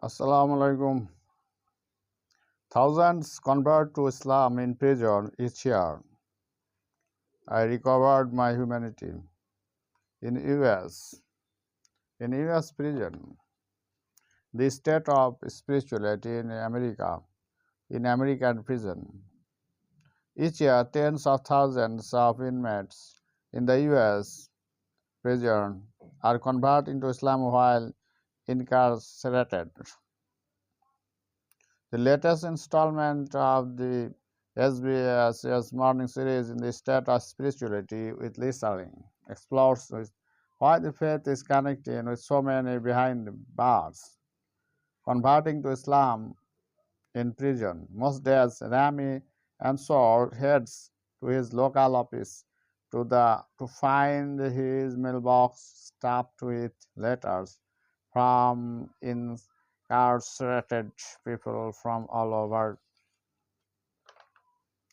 Assalamu alaikum. Thousands convert to Islam in prison each year. I recovered my humanity in US. In US prison, the state of spirituality in American prison. Each year, tens of thousands of inmates in the US prison are converted to Islam while incarcerated. The latest installment of the SBS morning series in the state of spirituality with Lisa Ling explores why the faith is connected with so many behind bars. Converting to Islam in prison, most days Rami Ansar heads to his local office to find his mailbox stuffed with letters from incarcerated people from all over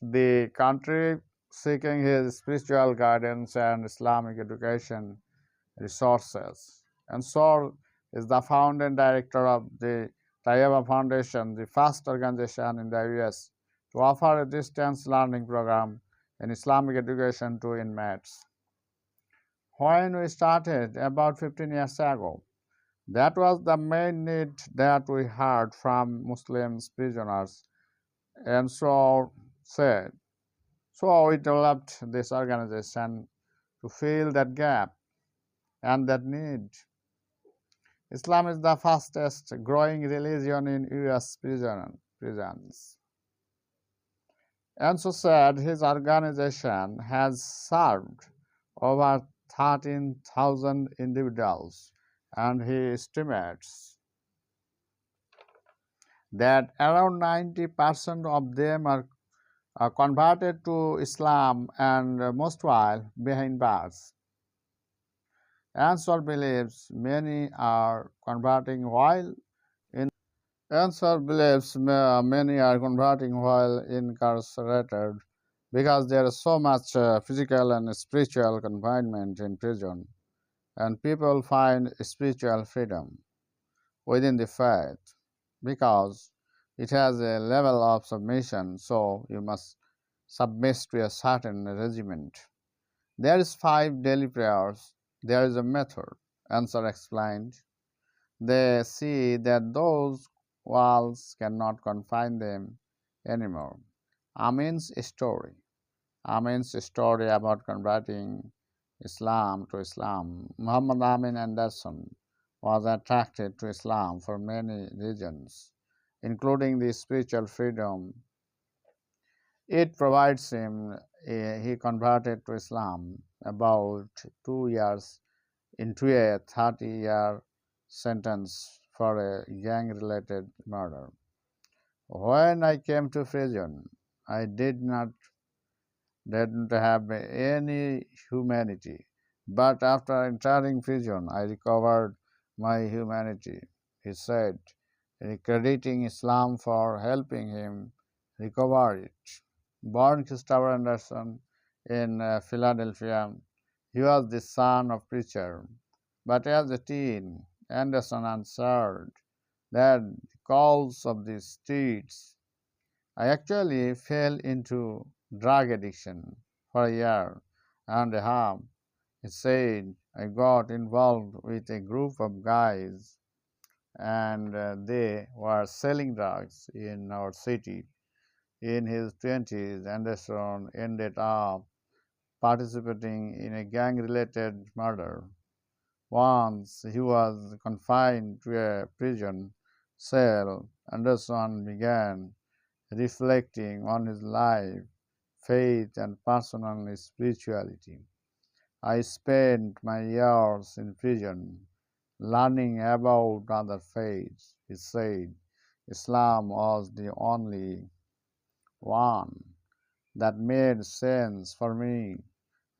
the country seeking his spiritual guidance and Islamic education resources. And Saul is the founder and director of the Tayyiba Foundation, the first organization in the US to offer a distance learning program in Islamic education to inmates. When we started about 15 years ago, that was the main need that we heard from Muslim prisoners. And so said, so we developed this organization to fill that gap and that need. Islam is the fastest growing religion in US prisons. And so said his organization has served over 13,000 individuals, and he estimates that around 90% of them are converted to Islam and most while behind bars. Answer believes many are converting while in Answer believes many are converting while incarcerated because there is so much physical and spiritual confinement in prison, and people find spiritual freedom within the faith because it has a level of submission, so you must submit to a certain regiment. There is 5 daily prayers. There is a method. Answer explained. They see that those walls cannot confine them anymore. Amin's story. Amin's story about converting Islam to Islam. Muhammad Amin Anderson was attracted to Islam for many reasons, including the spiritual freedom it provides him. He converted to Islam about 2 years into a 30-year sentence for a gang-related murder. When I came to prison, I didn't have any humanity, but after entering prison, I recovered my humanity. He said, crediting Islam for helping him recover it. Born Christopher Anderson in Philadelphia, he was the son of a preacher. But as a teen, Anderson answered that the calls of the streets. I actually fell into drug addiction for a year and a half. He said I got involved with a group of guys and they were selling drugs in our city. In his 20s, Anderson ended up participating in a gang related murder. Once he was confined to a prison cell, Anderson began reflecting on his life, faith, and personal spirituality. I spent my years in prison learning about other faiths. He said Islam was the only one that made sense for me.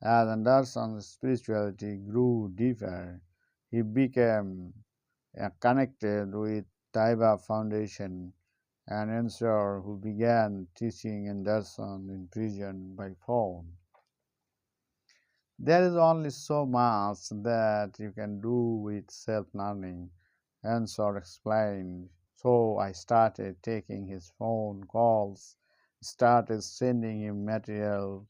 As Anderson's spirituality grew deeper, he became connected with Taiba Foundation, an instructor who began teaching Anderson in prison by phone. There is only so much that you can do with self learning, Answer explained. So I started taking his phone calls, started sending him material,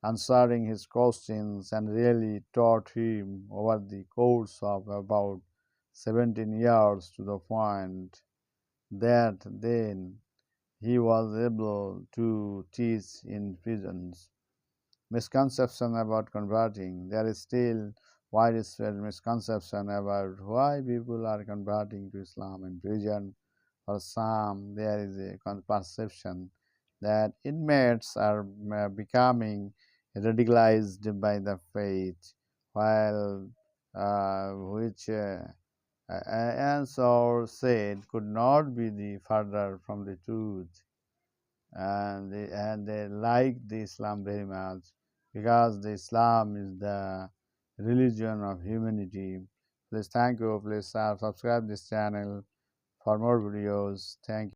answering his questions, and really taught him over the course of about 17 years to the point that then he was able to teach in prisons. Misconception about converting. There is still widespread misconception about why people are converting to Islam in prison. For some, there is a perception that inmates are becoming radicalized by the faith, while which answer said could not be the further from the truth, and they like the Islam very much because the Islam is the religion of humanity. Please thank you. Please subscribe this channel for more videos. Thank you.